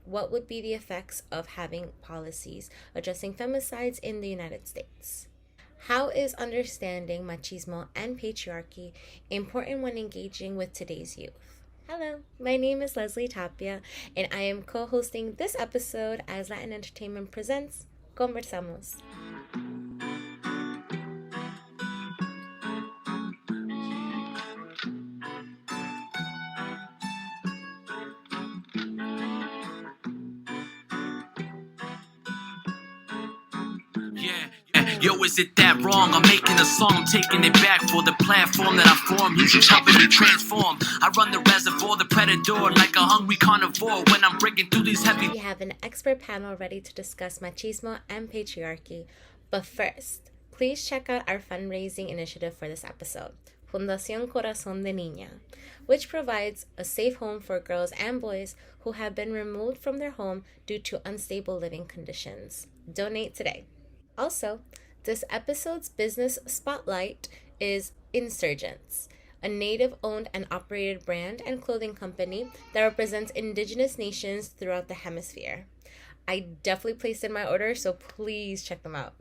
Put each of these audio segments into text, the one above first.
what would be the effects of having policies addressing femicides in the United States? How is understanding machismo and patriarchy important when engaging with today's youth? Hello, my name is Leslie Tapia, and I am co hosting this episode as Latin Entertainment presents Conversamos. Yo, is it that wrong? I'm making a song, I'm taking it back for the platform that I formed. Music's helping me transform. I run the reservoir, the predator, like a hungry carnivore when I'm breaking through these heavy... We have an expert panel ready to discuss machismo and patriarchy. But first, please check out our fundraising initiative for this episode, Fundación Corazón de Niña, which provides a safe home for girls and boys who have been removed from their home due to unstable living conditions. Donate today. Also, this episode's business spotlight is Nsrgnts, a native-owned and operated brand and clothing company that represents indigenous nations throughout the hemisphere. I definitely placed in my order, so please check them out.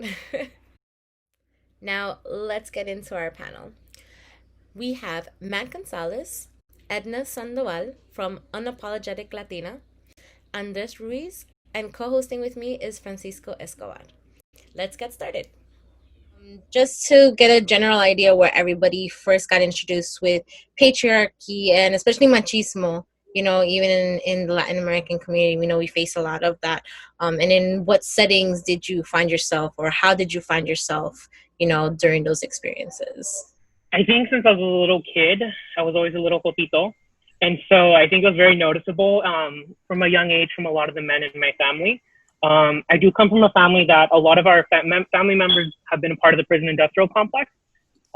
Now, let's get into our panel. We have Matt Gonzales, Edna Sandoval from Unapologetic Latina, Andres Ruiz, and co-hosting with me is Francisco Escobar. Let's get started. Just to get a general idea where everybody first got introduced with patriarchy and especially machismo, even in the Latin American community, we know we face a lot of that. And in what settings did you find yourself, or how did you find yourself, during those experiences? I think since I was a little kid, I was always a little copito. And so I think it was very noticeable from a young age from a lot of the men in my family. I do come from a family that a lot of our family members have been a part of the prison industrial complex.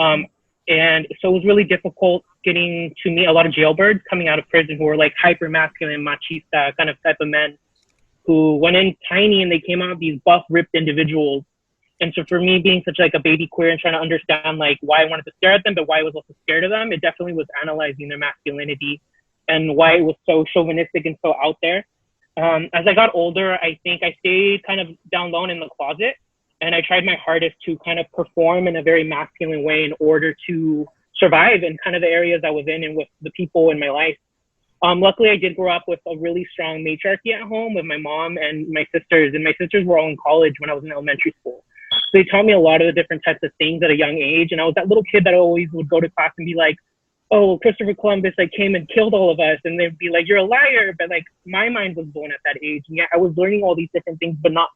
And so it was really difficult getting to meet a lot of jailbirds coming out of prison who were like hyper masculine, machista kind of type of men who went in tiny and they came out these buff, ripped individuals. And so for me being such like a baby queer and trying to understand like why I wanted to stare at them, but why I was also scared of them, it definitely was analyzing their masculinity and why it was so chauvinistic and so out there. As I got older, I think I stayed kind of down low in the closet, and I tried my hardest to kind of perform in a very masculine way in order to survive in kind of the areas I was in and with the people in my life. Luckily, I did grow up with a really strong matriarchy at home with my mom and my sisters were all in college when I was in elementary school. So they taught me a lot of the different types of things at a young age, and I was that little kid that always would go to class and be like, oh, Christopher Columbus came and killed all of us, and they'd be like, you're a liar. But like my mind was blown at that age, and yet I was learning all these different things, but not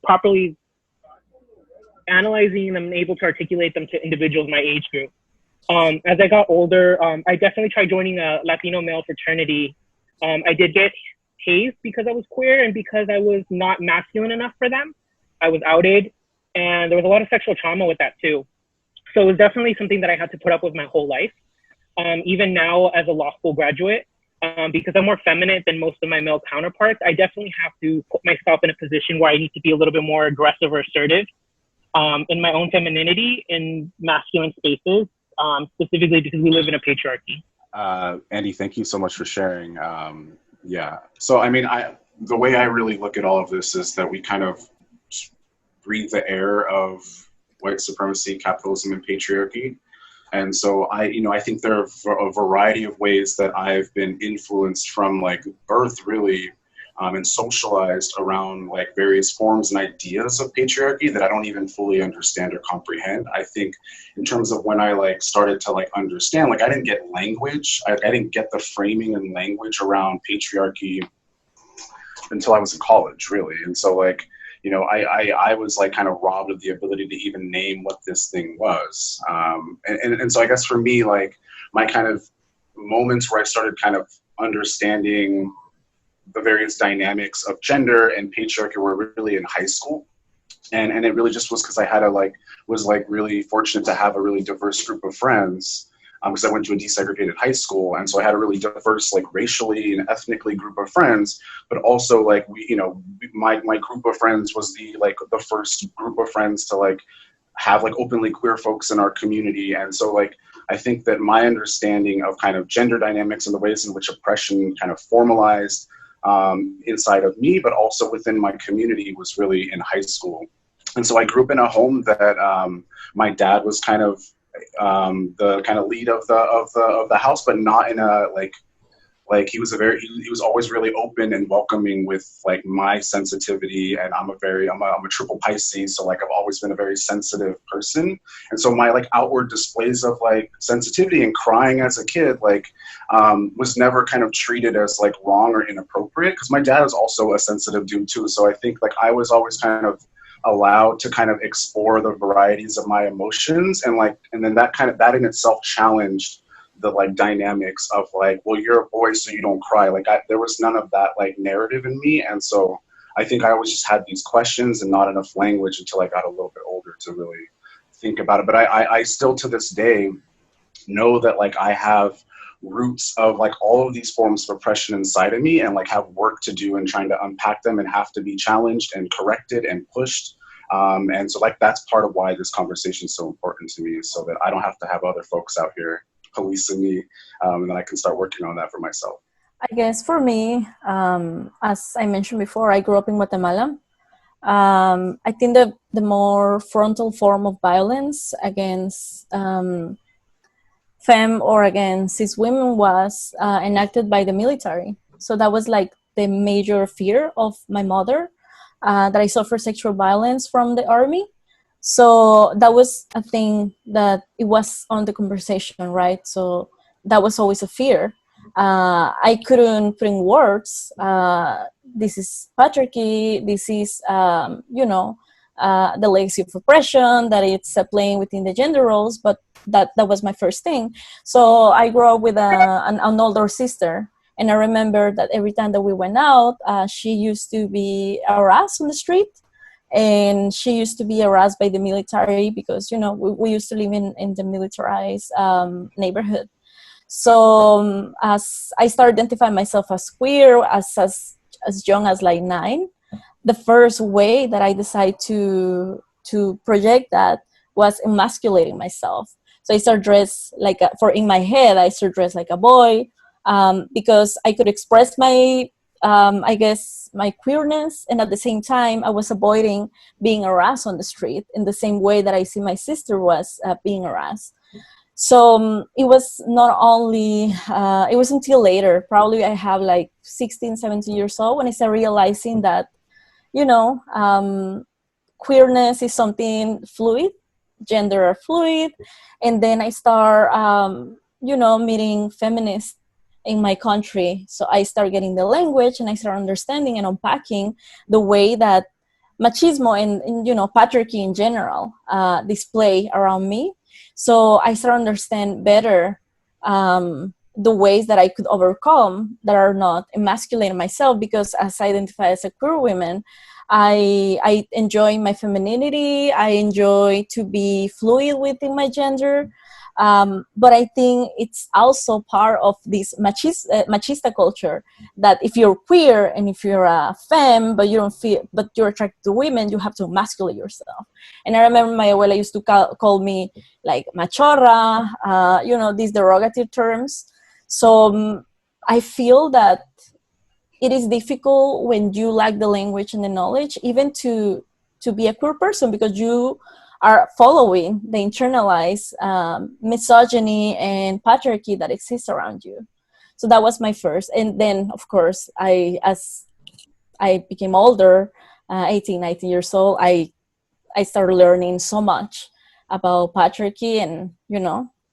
properly analyzing them and able to articulate them to individuals my age group. As I got older, I definitely tried joining a Latino male fraternity. I did get hazed because I was queer and because I was not masculine enough for them. I was outed, and there was a lot of sexual trauma with that too. So it was definitely something that I had to put up with my whole life. Even now as a law school graduate, because I'm more feminine than most of my male counterparts, I definitely have to put myself in a position where I need to be a little bit more aggressive or assertive in my own femininity in masculine spaces, specifically because we live in a patriarchy. Andy, thank you so much for sharing. So I mean, the way I really look at all of this is that we kind of breathe the air of white supremacy, capitalism, and patriarchy. And so I think there are a variety of ways that I've been influenced from like birth really and socialized around like various forms and ideas of patriarchy that I don't even fully understand or comprehend. I think in terms of when I like started to like understand, like I didn't get language. I didn't get the framing and language around patriarchy until I was in college really. And so like, I was like kind of robbed of the ability to even name what this thing was. And so I guess for me, like my kind of moments where I started kind of understanding the various dynamics of gender and patriarchy were really in high school. And it really just was because I had was really fortunate to have a really diverse group of friends because I went to a desegregated high school, and so I had a really diverse, like racially and ethnically group of friends. But also, like my group of friends was the first group of friends to like have like openly queer folks in our community, and so like I think that my understanding of kind of gender dynamics and the ways in which oppression kind of formalized inside of me, but also within my community was really in high school. And so I grew up in a home that my dad was kind of the kind of lead of the house, but not in a like he was always really open and welcoming with like my sensitivity, and I'm a triple Pisces, so like I've always been a very sensitive person, and so my like outward displays of like sensitivity and crying as a kid like was never kind of treated as like wrong or inappropriate, because my dad is also a sensitive dude too, so I think like I was always kind of allowed to kind of explore the varieties of my emotions, and then that in itself challenged the like dynamics of like, well, you're a boy, so you don't cry. Like there was none of that like narrative in me. And so I think I always just had these questions and not enough language until I got a little bit older to really think about it. But I still to this day know that like I have roots of like all of these forms of oppression inside of me, and like have work to do in trying to unpack them and have to be challenged and corrected and pushed. And so like that's part of why this conversation is so important to me, so that I don't have to have other folks out here policing me, and then I can start working on that for myself. I guess for me, as I mentioned before, I grew up in Guatemala. I think the more frontal form of violence against femme or against cis women was enacted by the military. So that was like the major fear of my mother, that I suffered sexual violence from the army. So that was a thing that it was on the conversation, right? So that was always a fear. I couldn't put in words, this is patriarchy, this is, the legacy of oppression, that it's playing within the gender roles, but that was my first thing. So I grew up with an older sister, and I remember that every time that we went out, she used to be harassed on the street. And she used to be harassed by the military because, we used to live in the militarized neighborhood. So as I started identifying myself as queer, as young as like 9, the first way that I decided to project that was emasculating myself. So I started dressed like, in my head, I started dressed like a boy, because I could express my my queerness, and at the same time I was avoiding being harassed on the street in the same way that I see my sister was being harassed. So it was not only, it was until later, probably I have like 16, 17 years old, when I started realizing that, queerness is something fluid, gender are fluid, and then I start, meeting feminists in my country. So I start getting the language, and I start understanding and unpacking the way that machismo and patriarchy in general display around me. So I start understand better the ways that I could overcome that are not emasculating myself, because as I identify as a queer woman, I enjoy my femininity, I enjoy to be fluid within my gender. But I think it's also part of this machista culture, that if you're queer and if you're a femme, but you're attracted to women, you have to emasculate yourself. And I remember my abuela used to call me like machorra, these derogatory terms. So I feel that it is difficult when you lack the language and the knowledge, even to be a queer person, because you are following the internalized misogyny and patriarchy that exists around you. So that was my first. And then, of course, as I became older, 18, 19 years old, I started learning so much about patriarchy, and,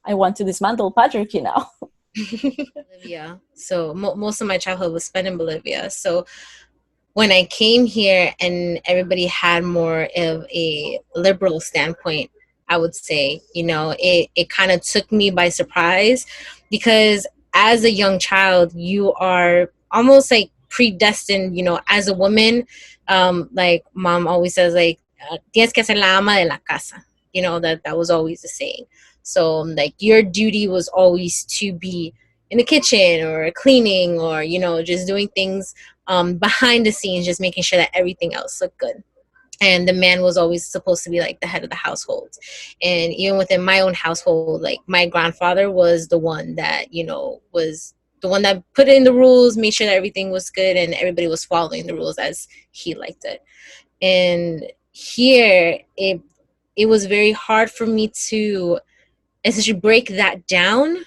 I want to dismantle patriarchy now. Bolivia. So most of my childhood was spent in Bolivia. So when I came here and everybody had more of a liberal standpoint, I would say, it kind of took me by surprise, because as a young child, you are almost like predestined, as a woman. Like mom always says, like, tienes que ser la ama de la casa, that was always the saying. So like your duty was always to be in the kitchen or cleaning or, just doing things behind the scenes, just making sure that everything else looked good. And the man was always supposed to be like the head of the household. And even within my own household, like my grandfather was the one that, was the one that put in the rules, made sure that everything was good and everybody was following the rules as he liked it. And here, it was very hard for me to essentially break that down,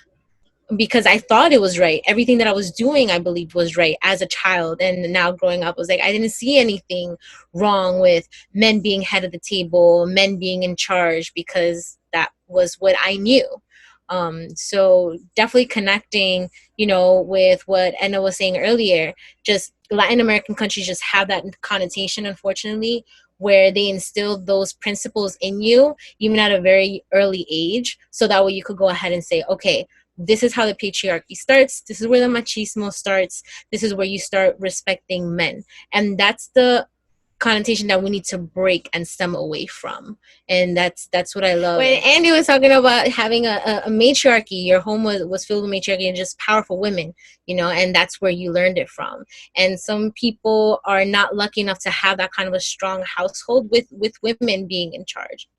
because I thought it was right. Everything that I was doing, I believed was right as a child. And now growing up, was like, I didn't see anything wrong with men being head of the table, men being in charge, because that was what I knew. So definitely connecting, with what Enna was saying earlier, just Latin American countries just have that connotation, unfortunately, where they instilled those principles in you, even at a very early age. So that way you could go ahead and say, okay, this is how the patriarchy starts. This is where the machismo starts. This is where you start respecting men. And that's the connotation that we need to break and stem away from. And that's what I love. When Andy was talking about having a matriarchy, your home was filled with matriarchy and just powerful women, and that's where you learned it from. And some people are not lucky enough to have that kind of a strong household with women being in charge,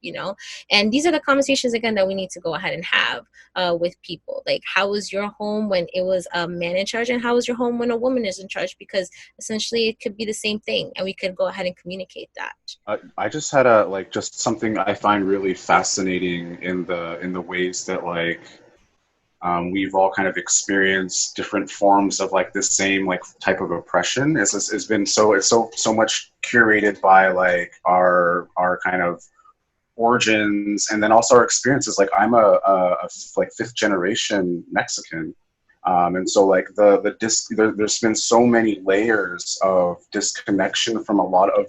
and these are the conversations, again, that we need to go ahead and have with people. Like, how was your home when it was a man in charge, and how was your home when a woman is in charge? Because essentially it could be the same thing, and we could go ahead and communicate that. I just had just something I find really fascinating in the ways that we've all kind of experienced different forms of the same type of oppression. It's been so much curated by our kind of origins, and then also our experiences. I'm a fifth generation Mexican. And so there's been so many layers of disconnection from a lot of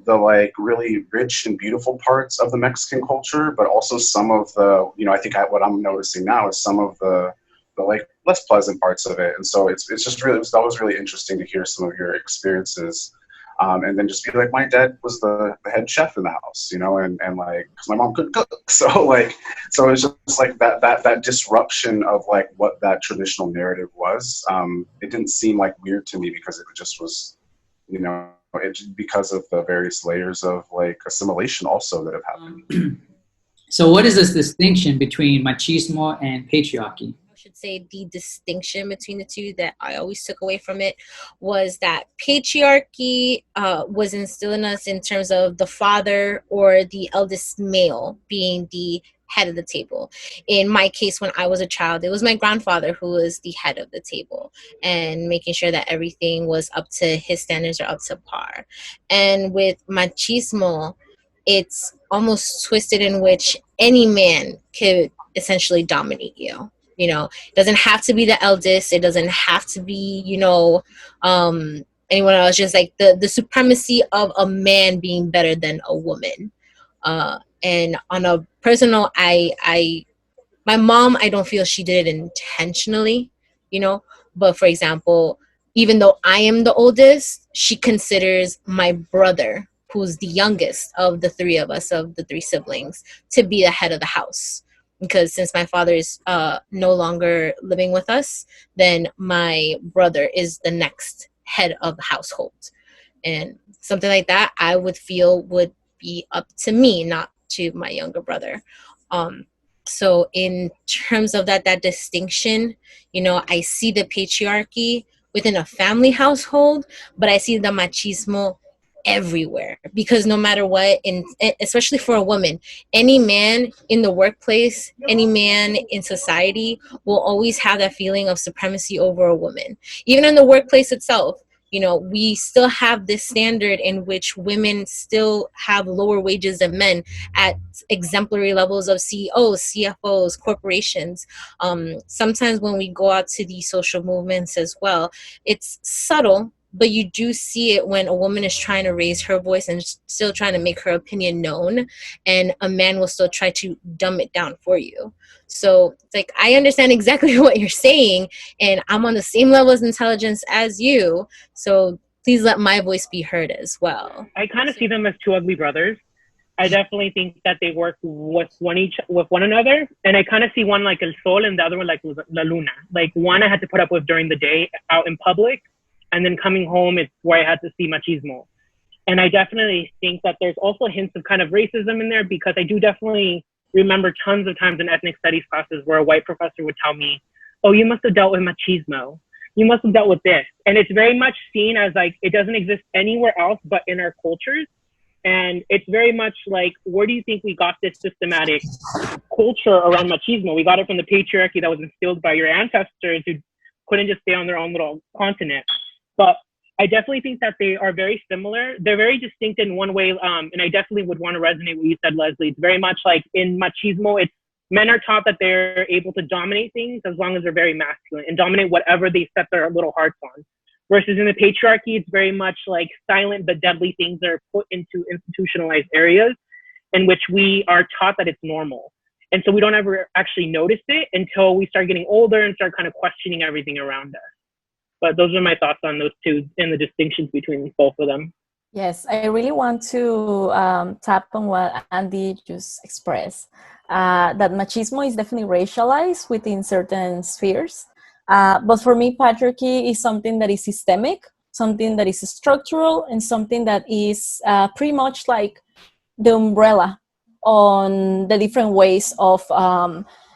the really rich and beautiful parts of the Mexican culture, but also some of the, I think what I'm noticing now is some of the less pleasant parts of it. And so it's just really, that was really interesting to hear some of your experiences. And then just be my dad was the head chef in the house, and cause my mom couldn't cook. So so it's just that disruption of what that traditional narrative was. It didn't seem weird to me, because it just was, because of the various layers of assimilation also that have happened. So what is this distinction between machismo and patriarchy? Should say the distinction between the two that I always took away from it was that patriarchy was instilled in us in terms of the father or the eldest male being the head of the table. In my case, when I was a child, it was my grandfather who was the head of the table and making sure that everything was up to his standards or up to par. And with machismo, it's almost twisted in which any man could essentially dominate you. It doesn't have to be the eldest. It doesn't have to be, anyone else. Just the supremacy of a man being better than a woman. And on a personal, my mom, I don't feel she did it intentionally, But for example, even though I am the oldest, she considers my brother, who's the youngest of the three of us, of the three siblings, to be the head of the house. Because since my father is no longer living with us, then my brother is the next head of the household. And something like that, I would feel would be up to me, not to my younger brother. So in terms of that distinction, I see the patriarchy within a family household, but I see the machismo everywhere, because no matter what, especially for a woman, any man in the workplace, any man in society will always have that feeling of supremacy over a woman. Even in the workplace itself, we still have this standard in which women still have lower wages than men at exemplary levels of CEOs, CFOs, corporations. Sometimes when we go out to these social movements as well, it's subtle, but you do see it when a woman is trying to raise her voice and still trying to make her opinion known, and a man will still try to dumb it down for you. So it's I understand exactly what you're saying, and I'm on the same level of intelligence as you, so please let my voice be heard as well. I kind of see them as two ugly brothers. I definitely think that they work with one another, and I kind of see one like El Sol and the other one like La Luna. One I had to put up with during the day out in public, and then coming home, it's where I had to see machismo. And I definitely think that there's also hints of kind of racism in there, because I do definitely remember tons of times in ethnic studies classes where a white professor would tell me, oh, you must have dealt with machismo. You must have dealt with this. And it's very much seen as like, it doesn't exist anywhere else but in our cultures. And it's very much like, where do you think we got this systematic culture around machismo? We got it from the patriarchy that was instilled by your ancestors who couldn't just stay on their own little continent. But I definitely think that they are very similar. They're very distinct in one way. And I definitely would want to resonate with what you said, Leslie. It's very much like in machismo, it's men are taught that they're able to dominate things as long as they're very masculine and dominate whatever they set their little hearts on. Versus in the patriarchy, it's very much like silent but deadly things that are put into institutionalized areas in which we are taught that it's normal. And so we don't ever actually notice it until we start getting older and start kind of questioning everything around us. But those are my thoughts on those two and the distinctions between both of them. Yes, I really want to tap on what Andy just expressed, that machismo is definitely racialized within certain spheres. But for me, patriarchy is something that is systemic, something that is structural, and something that is pretty much like the umbrella on the different ways of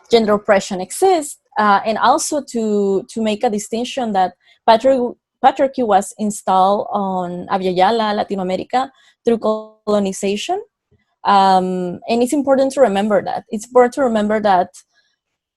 gender oppression exist. And also to make a distinction that patriarchy was installed on Abya Yala, Latin America, through colonization. And it's important to remember that. It's important to remember that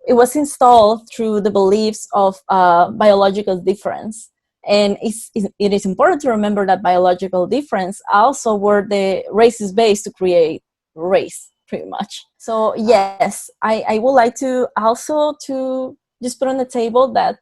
it was installed through the beliefs of biological difference. And it is important to remember that biological difference also were the racist base to create race, pretty much. So yes, I would like to also to just put on the table that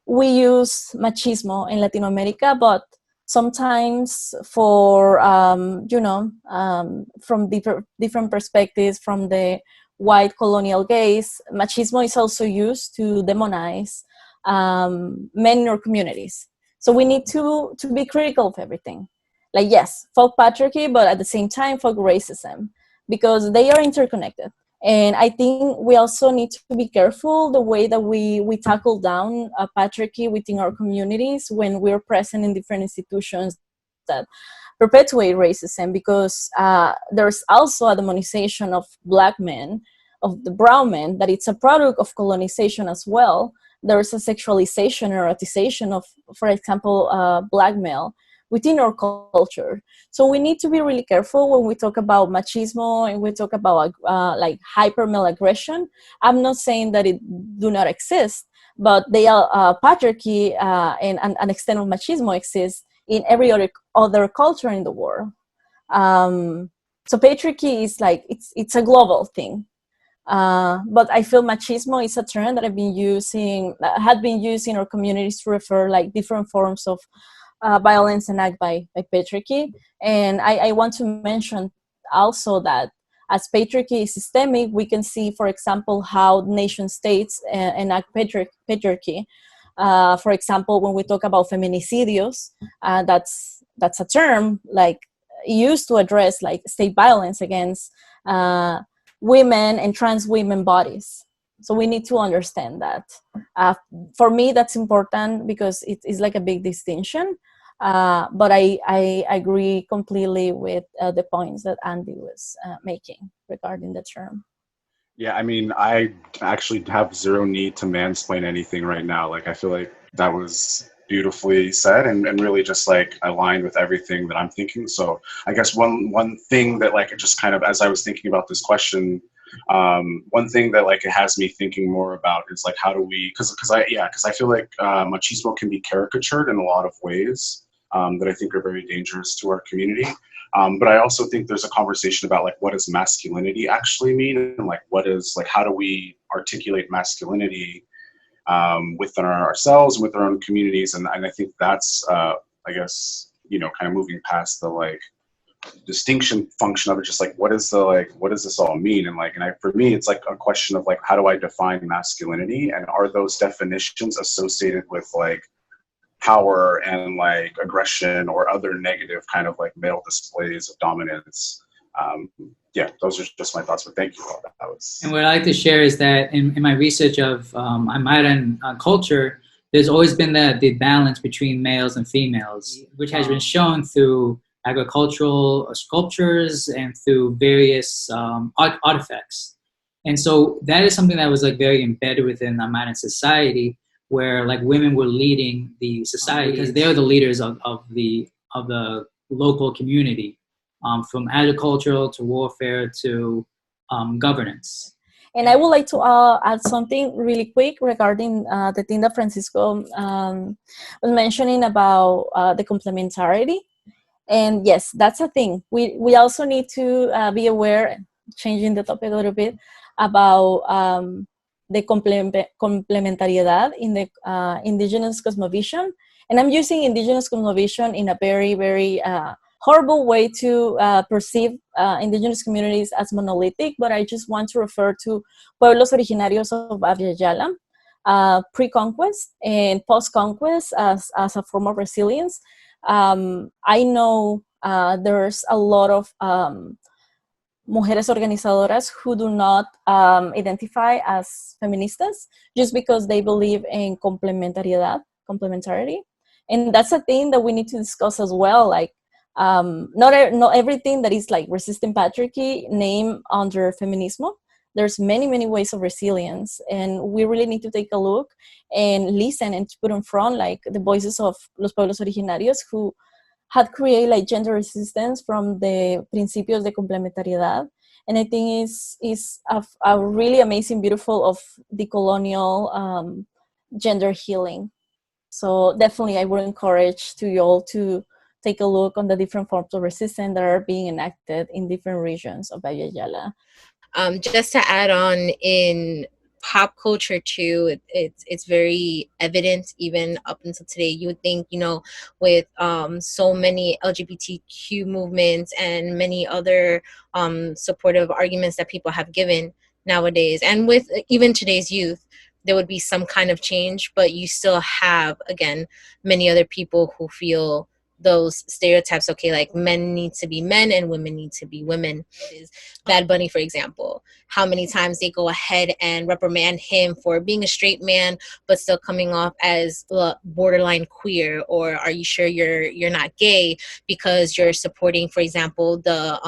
we use machismo in Latin America, but sometimes for, from different perspectives, from the white colonial gaze, machismo is also used to demonize men in our communities. So we need to be critical of everything. Like, yes, folk patriarchy, but at the same time, folk racism, because they are interconnected. And I think we also need to be careful the way that we tackle down patriarchy within our communities when we're present in different institutions that perpetuate racism, because there's also a demonization of Black men, of the brown men, that it's a product of colonization as well. There's a sexualization or erotization of, for example, Black male within our culture. So we need to be really careful when we talk about machismo and we talk about like hyper male aggression. I'm not saying that it do not exist, but they are patriarchy and an extent of machismo exists in every other culture in the world. So patriarchy is like, it's a global thing. But I feel machismo is a term that had been used in our communities to refer like different forms of violence enacted by patriarchy. And I want to mention also that as patriarchy is systemic, we can see, for example, how nation states enact patriarchy. For example, when we talk about feminicidios, that's a term like used to address like state violence against women and trans women bodies. So we need to understand that. For me, that's important because it is like a big distinction. But I agree completely with the points that Andy was making regarding the term. Yeah, I mean, I actually have zero need to mansplain anything right now. Like, I feel like that was beautifully said and really just like aligned with everything that I'm thinking. So I guess one thing that like, it just kind of, as I was thinking about this question, one thing that like it has me thinking more about is like, how do we, because I feel like machismo can be caricatured in a lot of ways that I think are very dangerous to our community. But I also think there's a conversation about like, what does masculinity actually mean? And like, what is like, how do we articulate masculinity within ourselves, with our own communities? And I think that's, I guess, you know, kind of moving past the like distinction function of it, just like, what does this all mean? And like, for me, it's like a question of like, how do I define masculinity? And are those definitions associated with like power and like aggression or other negative kind of like male displays of dominance? Yeah, those are just my thoughts, but thank you. And what I like to share is that in my research of Aymaran culture, there's always been the balance between males and females, which has been shown through agricultural sculptures and through various artifacts. And so that is something that was like very embedded within Amaran society, where like women were leading the society because they're the leaders of the local community, from agricultural to warfare to governance. And I would like to add something really quick regarding the thing that Francisco was mentioning about the complementarity. And yes, that's a thing. We also need to be aware, changing the topic a little bit, about the complementariedad in the indigenous cosmovision. And I'm using indigenous cosmovision in a very, very horrible way to perceive indigenous communities as monolithic, but I just want to refer to pueblos originarios of Abya Yala, pre-conquest and post-conquest as a form of resilience. I know there's a lot of mujeres organizadoras who do not identify as feministas just because they believe in complementarity. And that's a thing that we need to discuss as well. Like, not everything that is like resistant patriarchy named under feminismo. There's many, many ways of resilience, and we really need to take a look and listen and to put in front like the voices of los pueblos originarios who had created like gender resistance from the principios de complementariedad. And I think is a really amazing, beautiful of decolonial gender healing. So definitely I would encourage to you all to take a look on the different forms of resistance that are being enacted in different regions of Abya Yala. Just to add on, in pop culture too, it's very evident even up until today. You would think, with so many LGBTQ movements and many other supportive arguments that people have given nowadays, and with even today's youth, there would be some kind of change, but you still have, again, many other people who feel those stereotypes. Okay, like men need to be men and women need to be women. Bad Bunny, for example, how many times they go ahead and reprimand him for being a straight man but still coming off as borderline queer, or are you sure you're not gay because you're supporting, for example, the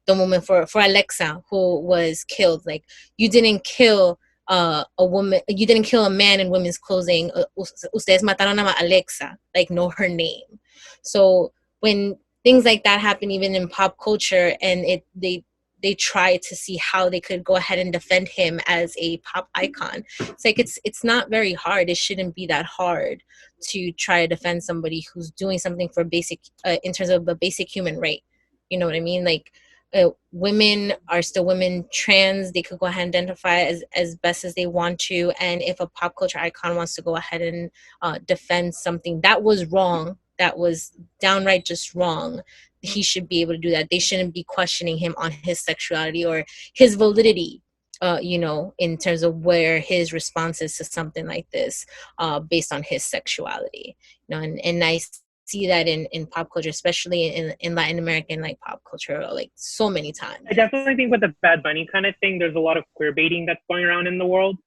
woman for Alexa who was killed. Like, you didn't kill a woman, you didn't kill a man in women's clothing. Ustedes mataron a Alexa, like, know her name. So when things like that happen, even in pop culture, and they try to see how they could go ahead and defend him as a pop icon, it's like it's not very hard. It shouldn't be that hard to try to defend somebody who's doing something for basic, in terms of a basic human right. You know what I mean? Like, women are still women. Trans, they could go ahead and identify as best as they want to. And if a pop culture icon wants to go ahead and defend something that was wrong, that was downright just wrong, he should be able to do that. They shouldn't be questioning him on his sexuality or his validity, in terms of where his response is to something like this, based on his sexuality. And I see that in pop culture, especially in Latin American like pop culture, like so many times. I definitely think with the Bad Bunny kind of thing, there's a lot of queer baiting that's going around in the world.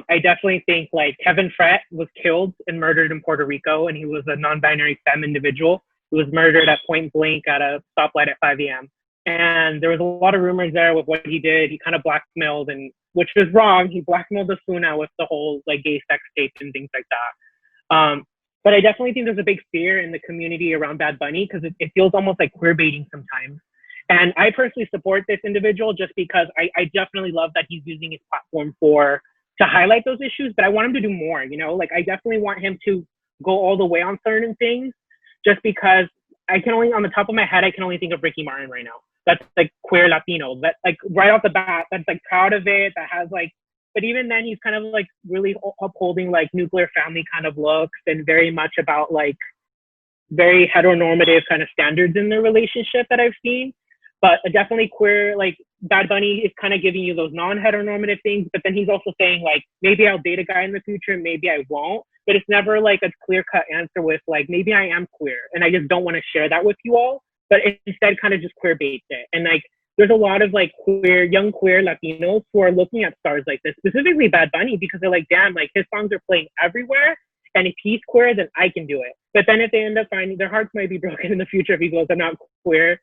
I definitely think like Kevin Fret was killed and murdered in Puerto Rico, and he was a non-binary femme individual who was murdered at point blank at a stoplight at 5 a.m. And there was a lot of rumors there with what he did. He kind of blackmailed, and which was wrong. He blackmailed Asuna with the whole like gay sex tape and things like that. But I definitely think there's a big fear in the community around Bad Bunny because it feels almost like queer baiting sometimes. And I personally support this individual just because I definitely love that he's using his platform to highlight those issues, but I want him to do more, like I definitely want him to go all the way on certain things, just because on the top of my head, I can only think of Ricky Martin right now. That's like queer Latino, that like right off the bat, that's like proud of it, that has like, but even then he's kind of like really upholding like nuclear family kind of looks and very much about like very heteronormative kind of standards in their relationship that I've seen. But definitely queer, like Bad Bunny is kind of giving you those non-heteronormative things, but then he's also saying like, maybe I'll date a guy in the future, maybe I won't. But it's never like a clear-cut answer with like, maybe I am queer and I just don't want to share that with you all. But instead kind of just queer baits it. And like, there's a lot of like young queer Latinos who are looking at stars like this, specifically Bad Bunny, because they're like, damn, like his songs are playing everywhere. And if he's queer, then I can do it. But then if they end up finding, their hearts might be broken in the future if he goes, I'm not queer.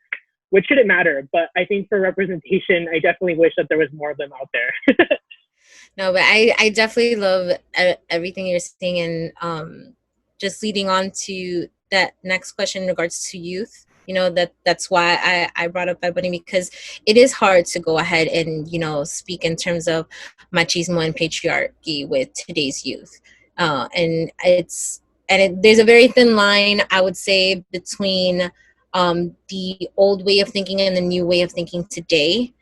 which shouldn't matter. But I think for representation, I definitely wish that there was more of them out there. No, but I definitely love everything you're saying, and just leading on to that next question in regards to youth. That's why I brought up Bad-Hombre, because it is hard to go ahead and speak in terms of machismo and patriarchy with today's youth, and there's a very thin line, I would say, between the old way of thinking and the new way of thinking today.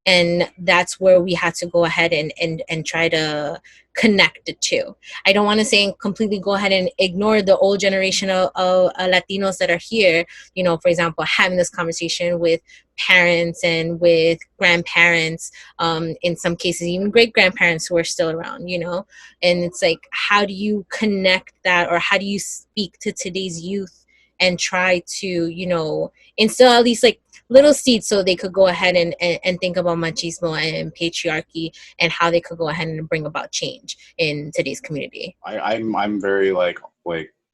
And that's where we had to go ahead and try to connect the two. I don't want to say completely go ahead and ignore the old generation of Latinos that are here, for example, having this conversation with parents and with grandparents, in some cases even great grandparents who are still around, and it's like, how do you connect that, or how do you speak to today's youth and try to instill at least like little seeds so they could go ahead and think about machismo and patriarchy and how they could go ahead and bring about change in today's community. I'm very like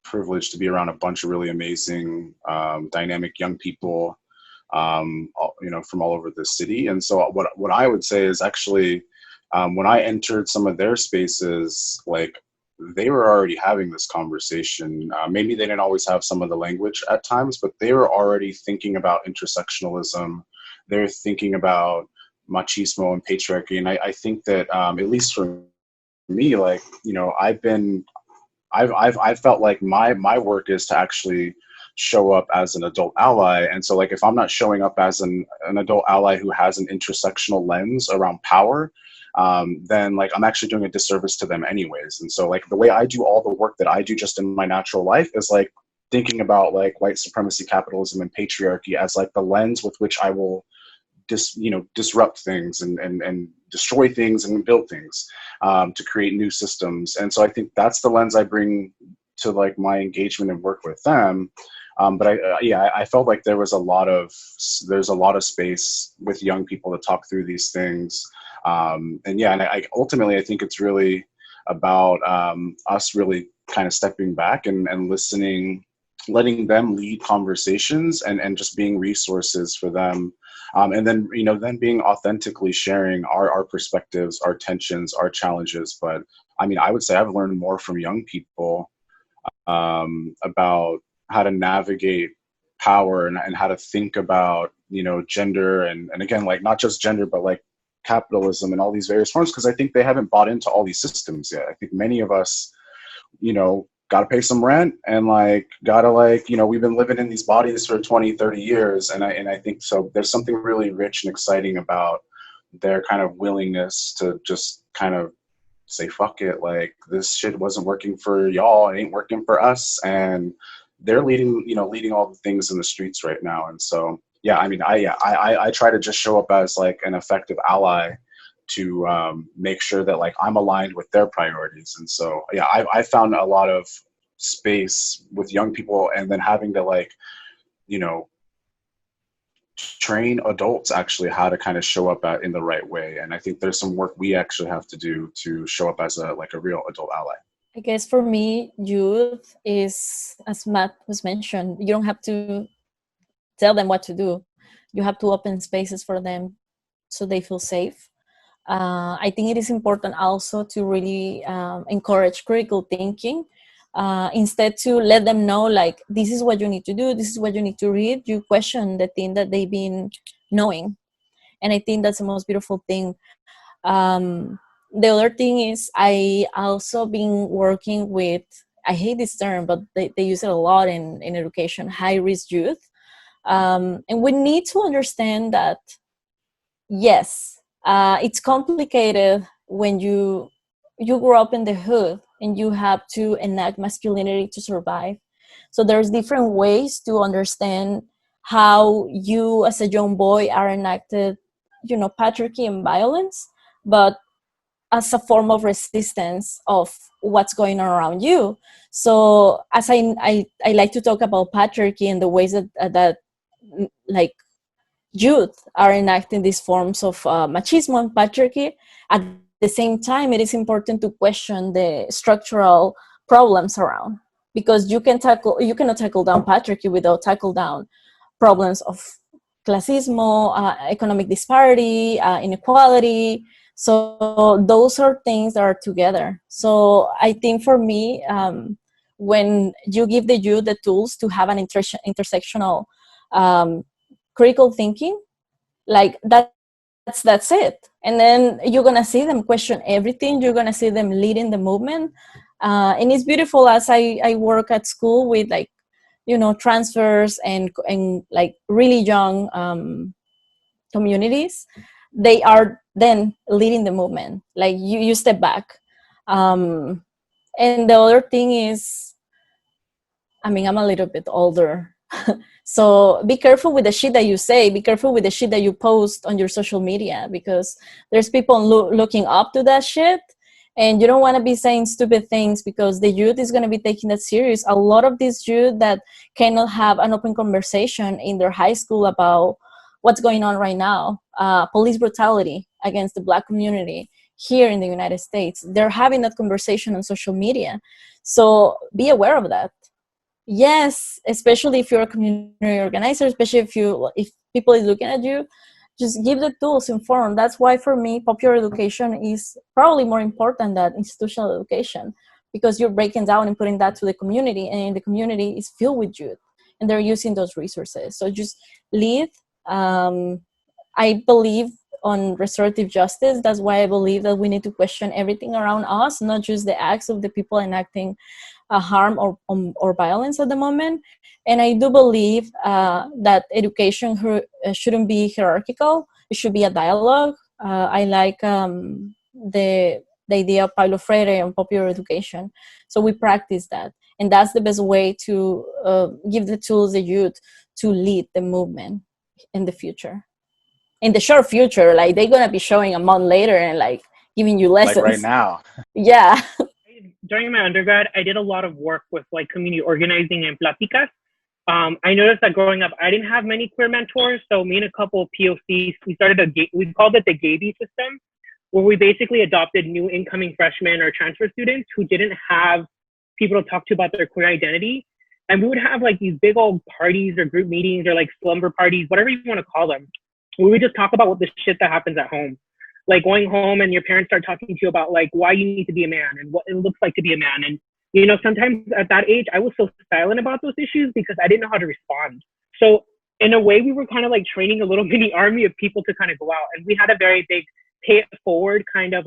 privileged to be around a bunch of really amazing dynamic young people from all over the city. And so what I would say is actually when I entered some of their spaces, like they were already having this conversation. Maybe they didn't always have some of the language at times, but they were already thinking about intersectionalism. They're thinking about machismo and patriarchy. And I think that at least for me, like, I've felt like my work is to actually show up as an adult ally. And so like, if I'm not showing up as an adult ally who has an intersectional lens around power, then like I'm actually doing a disservice to them anyways. And so like the way I do all the work that I do just in my natural life is like thinking about like white supremacy, capitalism, and patriarchy as like the lens with which I will disrupt things and destroy things and build things to create new systems. And so I think that's the lens I bring to like my engagement and work with them. But I felt like there's a lot of space with young people to talk through these things. I ultimately, I think it's really about us really kind of stepping back and listening, letting them lead conversations and just being resources for them. And then, then being authentically sharing our perspectives, our tensions, our challenges. But I mean, I would say I've learned more from young people about how to navigate power and how to think about, gender and again, like not just gender, but like capitalism and all these various forms, because I think they haven't bought into all these systems yet. I think many of us, got to pay some rent and like, gotta like, we've been living in these bodies for 20, 30 years. And I think so there's something really rich and exciting about their kind of willingness to just kind of say, fuck it, like this shit wasn't working for y'all, it ain't working for us. And they're leading all the things in the streets right now. And so, yeah, I mean, I try to just show up as like an effective ally to make sure that like I'm aligned with their priorities. And so, yeah, I found a lot of space with young people, and then having to like, train adults actually how to kind of show up in the right way. And I think there's some work we actually have to do to show up as a real adult ally. I guess for me, youth is, as Matt was mentioned, you don't have to tell them what to do. You have to open spaces for them so they feel safe. I think it is important also to really encourage critical thinking. Instead to let them know, like, this is what you need to do, this is what you need to read. You question the thing that they've been knowing. And I think that's the most beautiful thing. The other thing is I also been working with, I hate this term, but they use it a lot in education, high-risk youth. And we need to understand that, yes, it's complicated when you grow up in the hood and you have to enact masculinity to survive. So there's different ways to understand how you as a young boy are enacted, patriarchy and violence, but as a form of resistance of what's going on around you. So as I like to talk about patriarchy and the ways that like youth are enacting these forms of machismo and patriarchy, at the same time, it is important to question the structural problems around, because you cannot tackle down patriarchy without tackle down problems of classismo, economic disparity, inequality. So those are things that are together. So I think for me, when you give the youth the tools to have an intersectional critical thinking, like that's it. And then you're gonna see them question everything. You're gonna see them leading the movement. And it's beautiful as I work at school with like, you know, transfers and like really young communities. They are then leading the movement. Like you step back. And the other thing is, I mean, I'm a little bit older. So be careful with the shit that you say. Be careful with the shit that you post on your social media, because there's people looking up to that shit. And you don't want to be saying stupid things, because the youth is going to be taking that serious. A lot of these youth that cannot have an open conversation in their high school about what's going on right now, police brutality against the Black community here in the United States, they're having that conversation on social media. So be aware of that. Yes, especially if you're a community organizer, especially if people is looking at you, just give the tools, inform. That's why for me, popular education is probably more important than institutional education, because you're breaking down and putting that to the community, and the community is filled with youth, and they're using those resources. So just lead. I believe on restorative justice. That's why I believe that we need to question everything around us, not just the acts of the people enacting harm or violence at the moment. And I do believe that education shouldn't be hierarchical. It should be a dialogue. I like the idea of Paulo Freire on popular education. So we practice that. And that's the best way to give the tools the youth to lead the movement in the future. In the short future, like they're going to be showing a month later and like giving you lessons. Like right now. Yeah. During my undergrad, I did a lot of work with like community organizing and Política. I noticed that growing up, I didn't have many queer mentors. So me and a couple of POCs, we called it the Gaby system, where we basically adopted new incoming freshmen or transfer students who didn't have people to talk to about their queer identity. And we would have like these big old parties or group meetings or like slumber parties, whatever you want to call them. We would just talk about what the shit that happens at home. Like going home and your parents start talking to you about like why you need to be a man and what it looks like to be a man. And, you know, sometimes at that age, I was so silent about those issues because I didn't know how to respond. So in a way, we were kind of like training a little mini army of people to kind of go out. And we had a very big pay it forward kind of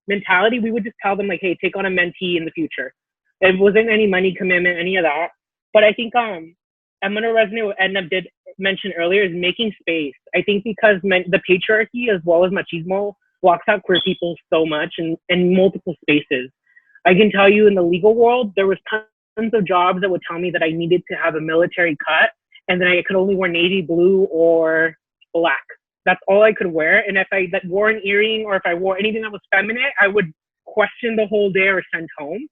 mentality. We would just tell them like, hey, take on a mentee in the future. It wasn't any money commitment, any of that. But I think I'm going to resonate with Edna did mention earlier is making space. I think because the patriarchy as well as machismo locks out queer people so much in multiple spaces. I can tell you in the legal world, there was tons of jobs that would tell me that I needed to have a military cut and then I could only wear navy blue or black. That's all I could wear. And if I wore an earring or if I wore anything that was feminine, I would question the whole day or send home.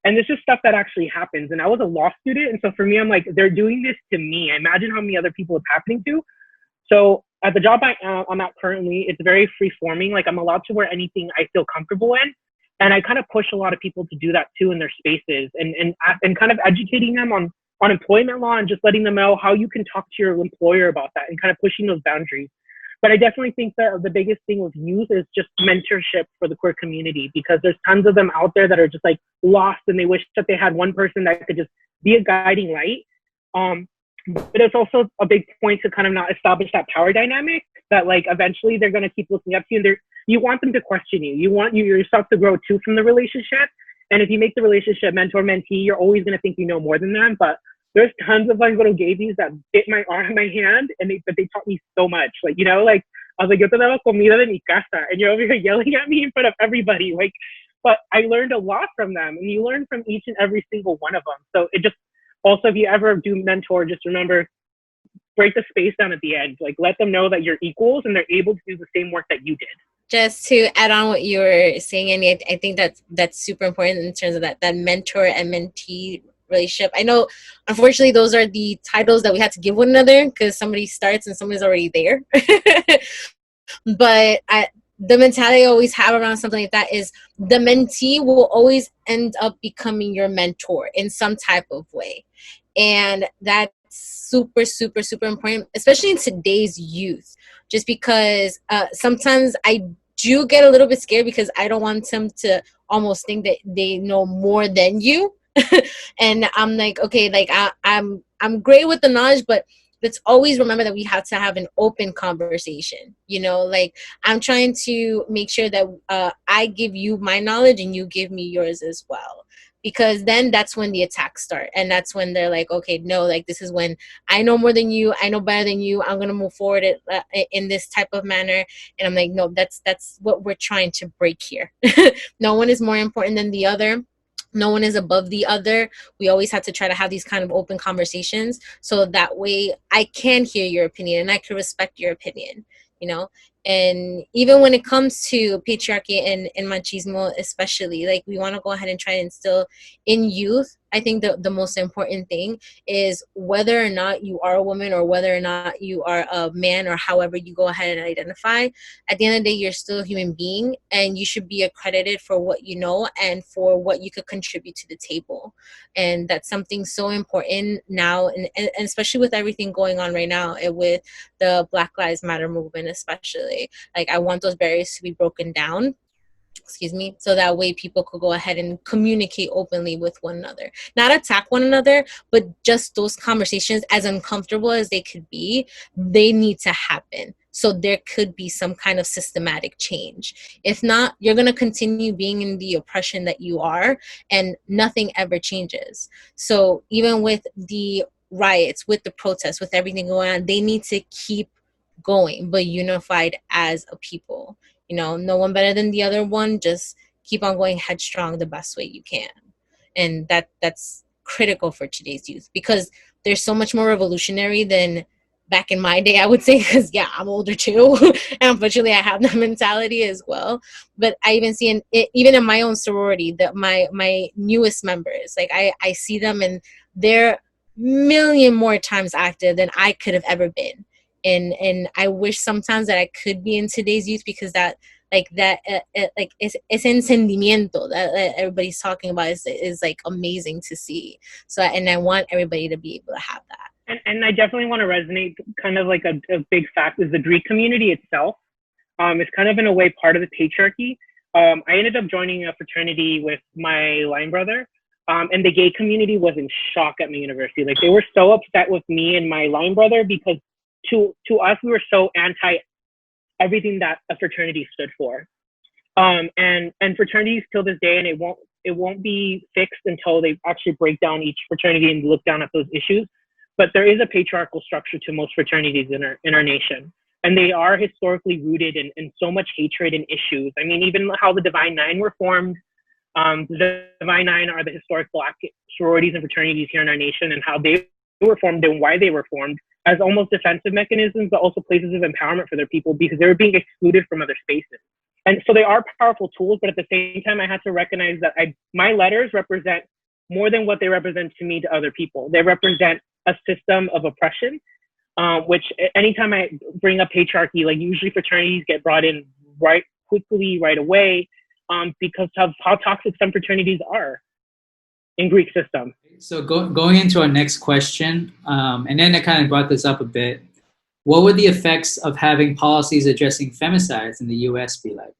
And this is stuff that actually happens. And I was a law student. And so for me, I'm like, they're doing this to me. I imagine how many other people it's happening to. So at the job I'm at currently, it's very free forming. Like I'm allowed to wear anything I feel comfortable in. And I kind of push a lot of people to do that too in their spaces and kind of educating them on employment law and just letting them know how you can talk to your employer about that and kind of pushing those boundaries. But I definitely think that the biggest thing with youth is just mentorship for the queer community, because there's tons of them out there that are just like lost and they wish that they had one person that could just be a guiding light. But it's also a big point to kind of not establish that power dynamic that like eventually they're going to keep looking up to you and you want them to question you. You want yourself to grow too from the relationship. And if you make the relationship mentor-mentee, you're always going to think you know more than them. But there's tons of like little gabies that bit my arm, my hand, and they taught me so much. Like, you know, like I was like, yo te daba comida de mi casa, and you're over here yelling at me in front of everybody. Like, but I learned a lot from them, and you learn from each and every single one of them. So it just also, if you ever do mentor, just remember, break the space down at the end. Like, let them know that you're equals and they're able to do the same work that you did. Just to add on what you were saying, and I think that's super important in terms of that mentor and mentee relationship. I know, unfortunately, those are the titles that we had to give one another because somebody starts and somebody's already there. But the mentality I always have around something like that is the mentee will always end up becoming your mentor in some type of way. And that super, super, super important, especially in today's youth, just because sometimes I do get a little bit scared because I don't want them to almost think that they know more than you. And I'm like, okay, like I'm great with the knowledge, but let's always remember that we have to have an open conversation. You know, like I'm trying to make sure that I give you my knowledge and you give me yours as well. Because then that's when the attacks start. And that's when they're like, okay, no, like this is when I know more than you. I know better than you. I'm going to move forward in this type of manner. And I'm like, no, that's what we're trying to break here. No one is more important than the other. No one is above the other. We always have to try to have these kind of open conversations. So that way I can hear your opinion and I can respect your opinion, you know? And even when it comes to patriarchy and machismo, especially, like we want to go ahead and try to instill in youth, I think the most important thing is whether or not you are a woman or whether or not you are a man or however you go ahead and identify, at the end of the day, you're still a human being and you should be accredited for what you know and for what you could contribute to the table. And that's something so important now, and especially with everything going on right now with the Black Lives Matter movement, especially. Like I want those barriers to be broken down, so that way people could go ahead and communicate openly with one another, not attack one another, but just those conversations, as uncomfortable as they could be, they need to happen. So there could be some kind of systematic change. If not, you're going to continue being in the oppression that you are, and nothing ever changes. So even with the riots, with the protests, with everything going on, they need to keep going, but unified as a people. You know, no one better than the other one. Just keep on going headstrong the best way you can. And that's critical for today's youth, because they're so much more revolutionary than back in my day, I would say, because yeah, I'm older too. And unfortunately I have that mentality as well. But I even see even in my own sorority, that my newest members, like I see them and they're million more times active than I could have ever been. And I wish sometimes that I could be in today's youth, because that like it's encendimiento that everybody's talking about is like amazing to see. So, and I want everybody to be able to have that. And I definitely want to resonate, kind of like a big fact is the Greek community itself is kind of in a way part of the patriarchy. I ended up joining a fraternity with my line brother, and the gay community was in shock at my university. Like they were so upset with me and my line brother because to us, we were so anti everything that a fraternity stood for. And fraternities till this day, and it won't be fixed until they actually break down each fraternity and look down at those issues. But there is a patriarchal structure to most fraternities in our nation. And they are historically rooted in so much hatred and issues. I mean, even how the Divine Nine were formed. The Divine Nine are the historic Black sororities and fraternities here in our nation, and how they were formed and why they were formed, as almost defensive mechanisms, but also places of empowerment for their people, because they were being excluded from other spaces. And so they are powerful tools, but at the same time, I had to recognize that my letters represent more than what they represent to me to other people. They represent a system of oppression, which anytime I bring up patriarchy, like usually fraternities get brought in right away, because of how toxic some fraternities are in Greek system. So going into our next question, and then I kind of brought this up a bit, what would the effects of having policies addressing femicides in the US be like?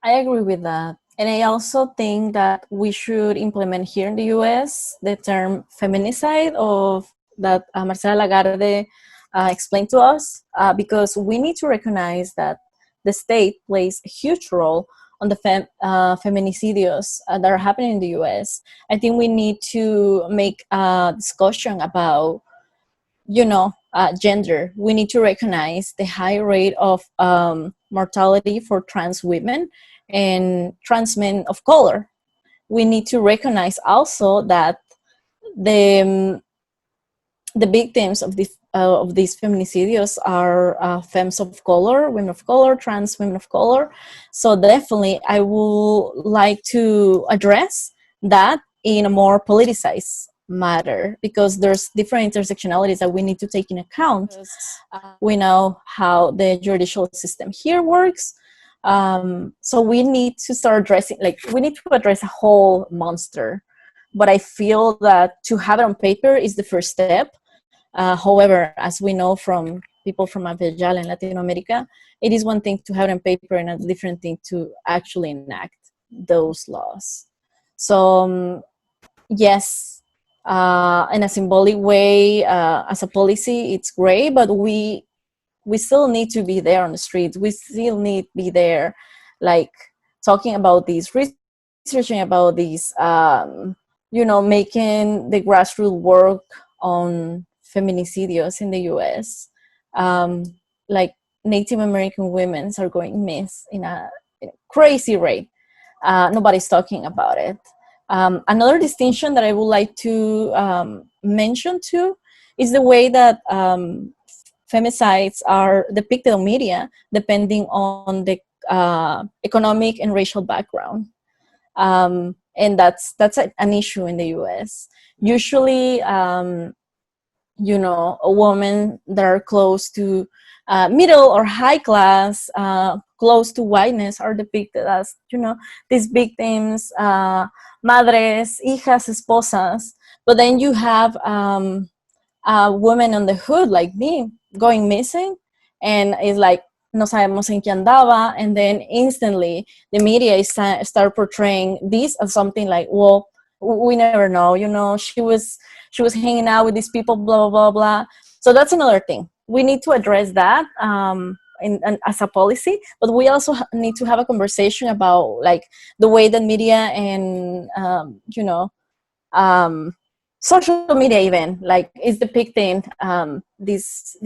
I agree with that. And I also think that we should implement here in the US the term feminicide that Marcela Lagarde explained to us, because we need to recognize that the state plays a huge role on the feminicidios that are happening in the US. I think we need to make a discussion about, gender. We need to recognize the high rate of mortality for trans women and trans men of color. We need to recognize also that the victims of these feminicidios are femmes of color, women of color, trans women of color. So definitely I would like to address that in a more politicized matter, because there's different intersectionalities that we need to take in account. We know how the judicial system here works. So we need to start addressing, we need to address a whole monster. But I feel that to have it on paper is the first step. However, as we know from people from Avellal and Latin America, it is one thing to have it on paper and a different thing to actually enact those laws. So yes, in a symbolic way, as a policy, it's great, but we still need to be there on the streets. We still need to be there, like talking about these, researching about these, making the grassroots work on feminicidios in the U.S. Like Native American women are going missing in a crazy rate. Nobody's talking about it. Another distinction that I would like to mention too is the way that femicides are depicted on media depending on the economic and racial background. And that's an issue in the U.S. Usually, a woman that are close to middle or high class, close to whiteness, are depicted as, these victims, madres, hijas, esposas. But then you have a woman on the hood like me going missing, and it's like, no sabemos en qué andaba, and then instantly the media start portraying this as something like, well, we never know, she was hanging out with these people, blah, blah, blah, blah. So that's another thing. We need to address that as a policy, but we also need to have a conversation about like the way that media and, social media even like is depicting this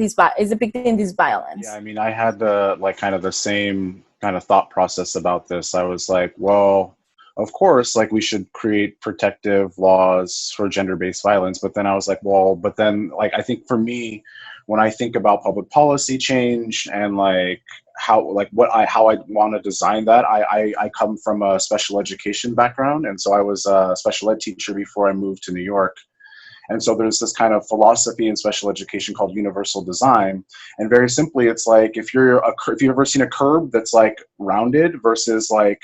violence. Yeah, I mean, I had the same kind of thought process about this. I was like, well, of course, like we should create protective laws for gender-based violence. But then I was like, well, but then like I think for me, when I think about public policy change and like how I want to design that, I come from a special education background, and so I was a special ed teacher before I moved to New York. And so there's this kind of philosophy in special education called universal design. And very simply, it's like if you've ever seen a curb that's like rounded versus like,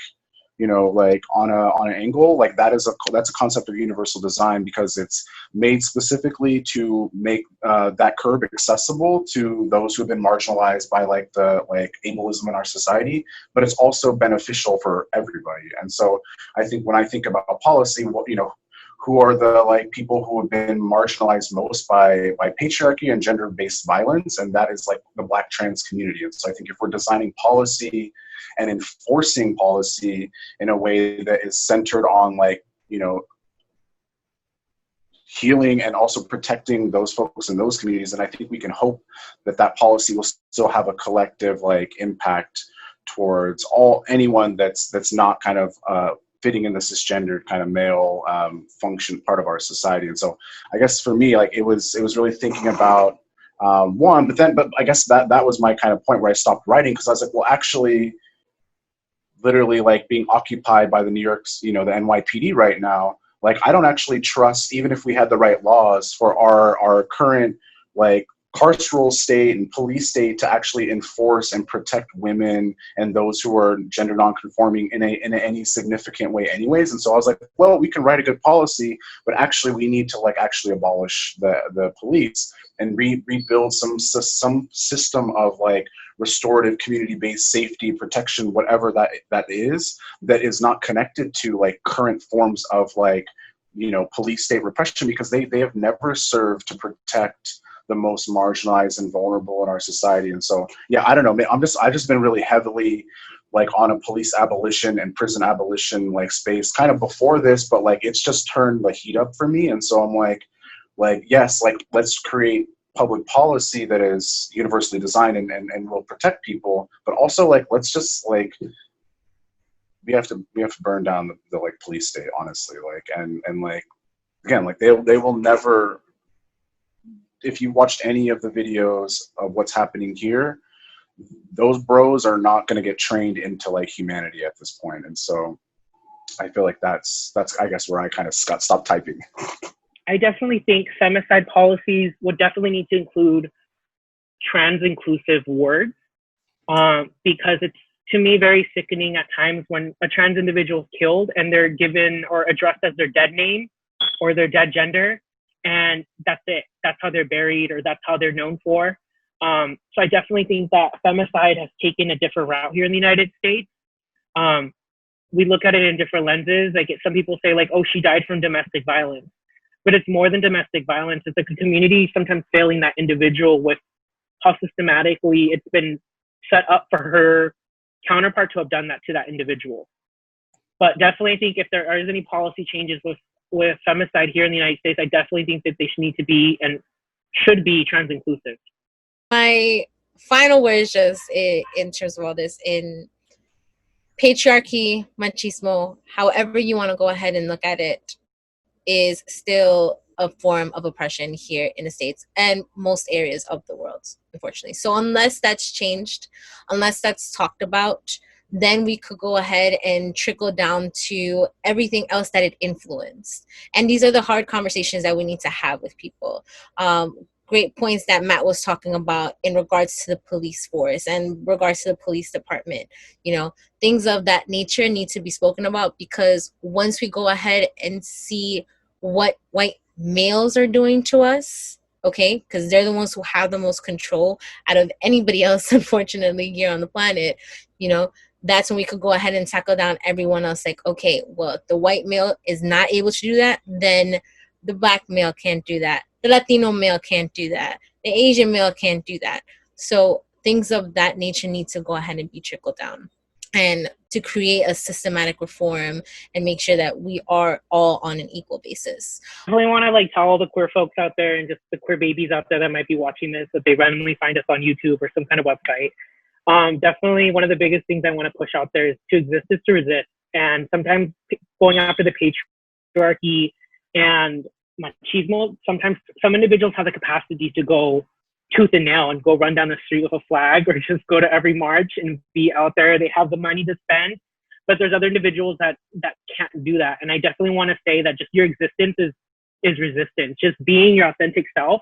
like on an angle, like that's a concept of universal design, because it's made specifically to make that curb accessible to those who have been marginalized by like the ableism in our society, but it's also beneficial for everybody. And so I think when I think about policy, who are the people who have been marginalized most by patriarchy and gender-based violence, and that is like the Black trans community. And so I think if we're designing policy and enforcing policy in a way that is centered on healing and also protecting those folks in those communities, and I think we can hope that policy will still have a collective impact towards anyone that's not kind of fitting in the cisgendered kind of male function part of our society. And so I guess for me, it was really thinking about but I guess that was my kind of point where I stopped writing, because I was like, well, actually, literally being occupied by the New York's, the NYPD right now, I don't actually trust, even if we had the right laws for our current carceral state and police state, to actually enforce and protect women and those who are gender nonconforming in any significant way anyways. And so I was like, well, we can write a good policy, but actually we need to actually abolish the police and rebuild some system of restorative community-based safety, protection, whatever that is not connected to current forms of police state repression, because they have never served to protect the most marginalized and vulnerable in our society. And so, yeah, I don't know. I've just been really heavily on a police abolition and prison abolition space kind of before this, but it's just turned the heat up for me. And so I'm yes, let's create public policy that is universally designed and will protect people, but also let's just we have to burn down the police state, honestly, and again, they will never. If you watched any of the videos of what's happening here, those bros are not going to get trained into humanity at this point. And so I feel that's I guess where I kind of stopped typing. I definitely think femicide policies would definitely need to include trans inclusive words, because it's, to me, very sickening at times when a trans individual is killed and they're given or addressed as their dead name or their dead gender. and that's it. That's how they're buried, or that's how they're known for. So I definitely think that femicide has taken a different route here in the United States. We look at it in different lenses. Like some people say like, oh, she died from domestic violence, but it's more than domestic violence. It's like a community sometimes failing that individual with how systematically it's been set up for her counterpart to have done that to that individual. But definitely I think if there is any policy changes with femicide here in the United States, I definitely think that they should need to be and should be trans inclusive. My final words just in terms of all this, in patriarchy, machismo, however you want to go ahead and look at it, is still a form of oppression here in the States and most areas of the world, unfortunately. So unless that's changed, unless that's talked about, then we could go ahead and trickle down to everything else that it influenced. And these are the hard conversations that we need to have with people. Great points that Matt was talking about in regards to the police force and regards to the police department. You know, things of that nature need to be spoken about, because once we go ahead and see what white males are doing to us, okay, because they're the ones who have the most control out of anybody else, unfortunately, here on the planet, you know, that's when we could go ahead and tackle down everyone else. Like, okay, well, if the white male is not able to do that, then the black male can't do that. The Latino male can't do that. The Asian male can't do that. So things of that nature need to go ahead and be trickled down, and to create a systematic reform and make sure that we are all on an equal basis. I really want to like tell all the queer folks out there and just the queer babies out there that might be watching this, that they randomly find us on YouTube or some kind of website. Definitely one of the biggest things I want to push out there is to exist is to resist. And sometimes going after the patriarchy and machismo, sometimes some individuals have the capacity to go tooth and nail and go run down the street with a flag, or just go to every march and be out there. They have the money to spend, but there's other individuals that can't do that. And I definitely want to say that just your existence is resistance. Just being your authentic self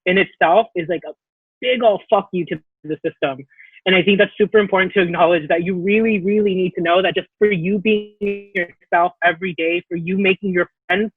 in itself is like a big old fuck you to the system. And I think that's super important to acknowledge, that you really, really need to know that just for you being yourself every day, for you making your friends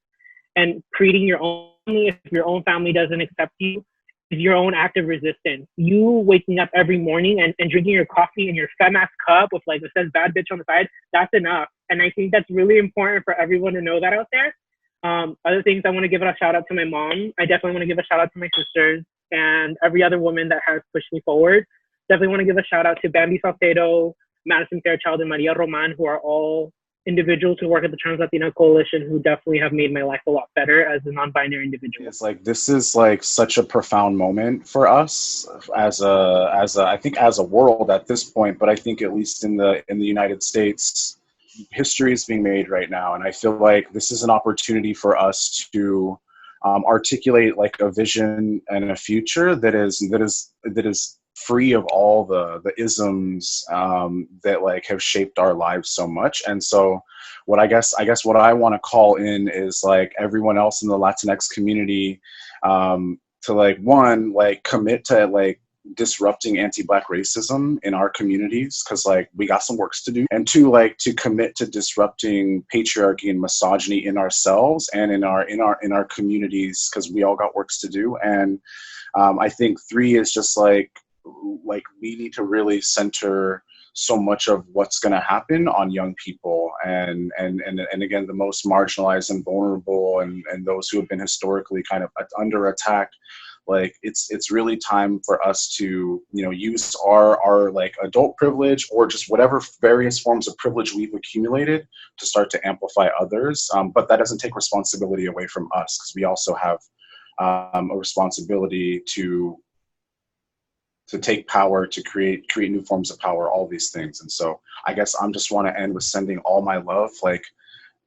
and creating your own family, if your own family doesn't accept you, is your own act of resistance. You waking up every morning and drinking your coffee in your femme-ass cup with like, it says bad bitch on the side, that's enough. And I think that's really important for everyone to know that out there. Other things, I want to give a shout out to my mom. I definitely want to give a shout out to my sisters and every other woman that has pushed me forward. Definitely want to give a shout out to Bambi Salcedo, Madison Fairchild, and Maria Roman, who are all individuals who work at the Trans Latina Coalition, who definitely have made my life a lot better as a non-binary individual. It's like, this is like such a profound moment for us as I think as a world at this point, but I think at least in the United States, history is being made right now. And I feel like this is an opportunity for us to articulate like a vision and a future that is free of all the isms that like have shaped our lives so much. And so what I guess what I want to call in is like everyone else in the Latinx community to like, one, like commit to like disrupting anti-Black racism in our communities, because like we got some works to do, and two, like to commit to disrupting patriarchy and misogyny in ourselves and in our communities, because we all got works to do. And I think three is just like we need to really center so much of what's going to happen on young people and again, the most marginalized and vulnerable and those who have been historically kind of under attack. Like it's really time for us to, you know, use our like adult privilege or just whatever various forms of privilege we've accumulated to start to amplify others. But that doesn't take responsibility away from us, because we also have a responsibility to take power, to create new forms of power, all these things. And so I guess I'm just want to end with sending all my love, like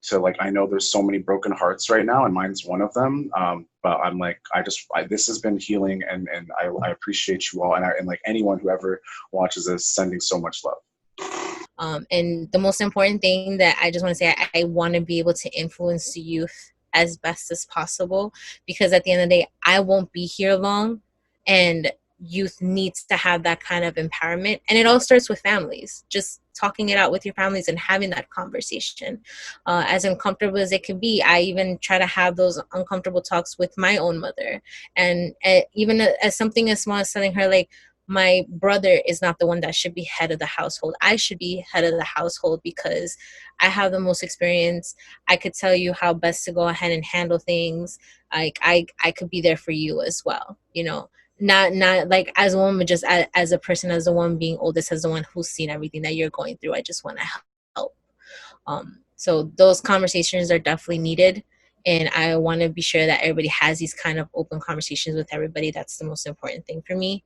to like, I know there's so many broken hearts right now, and mine's one of them. But I'm like, this has been healing, and I appreciate you all, and like anyone who ever watches this, sending so much love. And the most important thing that I just want to say, I want to be able to influence the youth as best as possible, because at the end of the day, I won't be here long, and youth needs to have that kind of empowerment. And it all starts with families, just talking it out with your families and having that conversation. As uncomfortable as it can be, I even try to have those uncomfortable talks with my own mother. And even as something as small as telling her, like, my brother is not the one that should be head of the household. I should be head of the household because I have the most experience. I could tell you how best to go ahead and handle things. Like, I could be there for you as well, you know, not like as a woman, just as a person, as the one being oldest, as the one who's seen everything that you're going through. I just want to help. So those conversations are definitely needed. And I want to be sure that everybody has these kind of open conversations with everybody. That's the most important thing for me.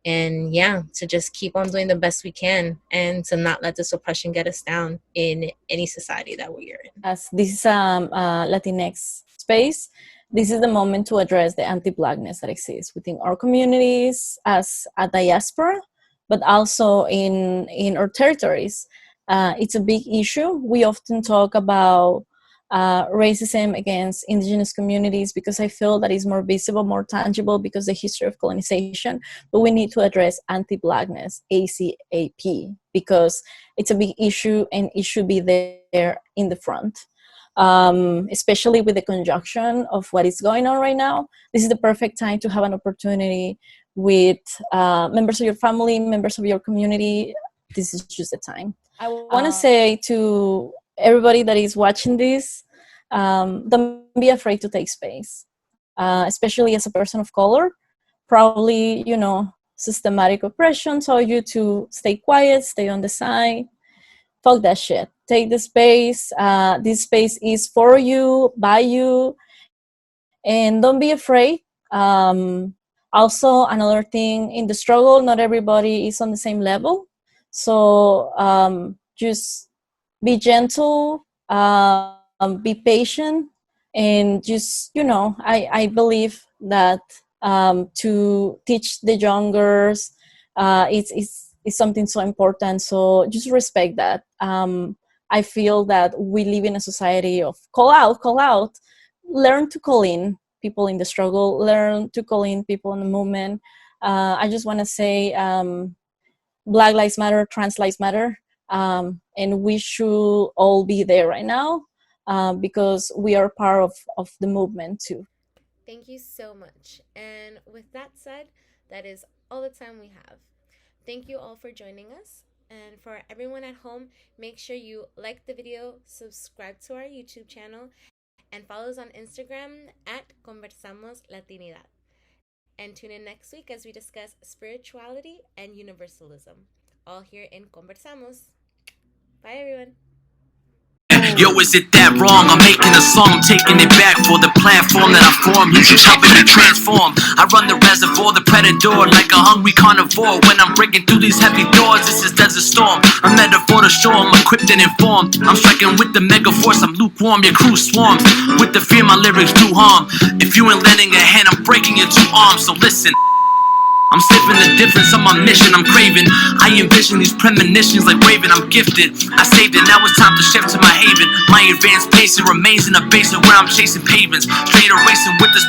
And yeah, to just keep on doing the best we can and to not let this oppression get us down in any society that we're in. As this is Latinx space, this is the moment to address the anti-Blackness that exists within our communities as a diaspora, but also in our territories. It's a big issue. We often talk about racism against indigenous communities because I feel that is more visible, more tangible because the history of colonization, but we need to address anti-Blackness, ACAP, because it's a big issue and it should be there in the front. Especially with the conjunction of what is going on right now. This is the perfect time to have an opportunity with members of your family, members of your community. This is just the time. I want to say to everybody that is watching this, don't be afraid to take space, especially as a person of color. Probably, you know, systematic oppression told you to stay quiet, stay on the side. Fuck that shit. Take the space. This space is for you, by you, and don't be afraid. Also, another thing in the struggle, not everybody is on the same level. So just be gentle, be patient, and just, you know, I believe that to teach the youngers it's something so important. So just respect that. I feel that we live in a society of call out. Learn to call in people in the struggle. Learn to call in people in the movement. I just want to say Black Lives Matter, Trans Lives Matter. And we should all be there right now because we are part of the movement too. Thank you so much. And with that said, that is all the time we have. Thank you all for joining us. And for everyone at home, make sure you like the video, subscribe to our YouTube channel, and follow us on Instagram at Conversamos Latinidad. And tune in next week as we discuss spirituality and universalism, all here in Conversamos. Bye, everyone. Yo, is it that wrong? I'm making a song, I'm taking it back for the platform that I formed. You should jump in and transform. I run the reservoir, the predator, like a hungry carnivore. When I'm breaking through these heavy doors, this is Desert Storm. A metaphor to show I'm equipped and informed. I'm striking with the mega force, I'm lukewarm, your crew swarms. With the fear, my lyrics do harm. If you ain't lending a hand, I'm breaking your two arms, so listen. I'm sniffing the difference on my mission, I'm craving. I envision these premonitions like Raven, I'm gifted. I saved it, now it's time to shift to my haven. My advanced pace, it remains in a basin where I'm chasing pavements. Straight erasing with this